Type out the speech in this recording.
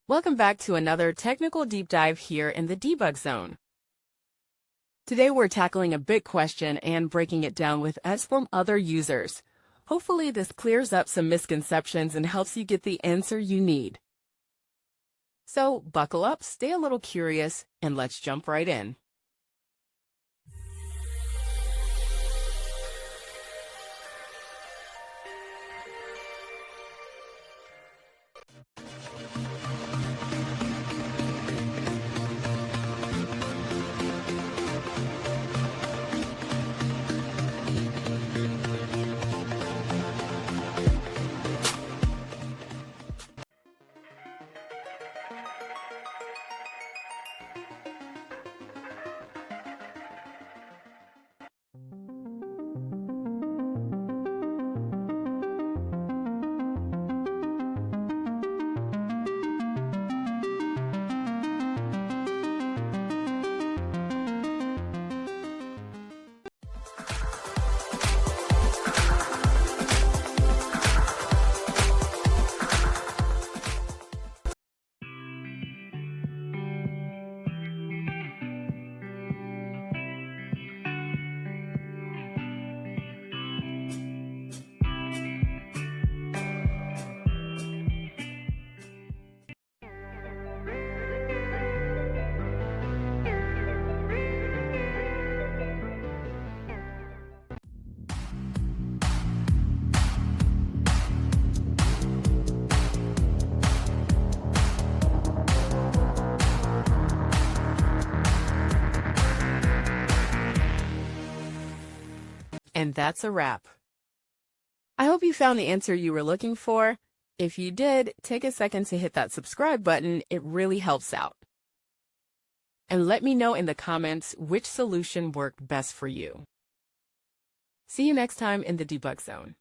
Welcome back to another technical deep dive here in the debug zone. Today we're tackling a big question and breaking it down with us from other users. Hopefully this clears up some misconceptions and helps you get the answer you need. So buckle up, stay a little curious, and let's jump right in. And that's a wrap. I hope you found the answer you were looking for. If you did, take a second to hit that subscribe button. It really helps out. And let me know in the comments which solution worked best for you. See you next time in the debug zone.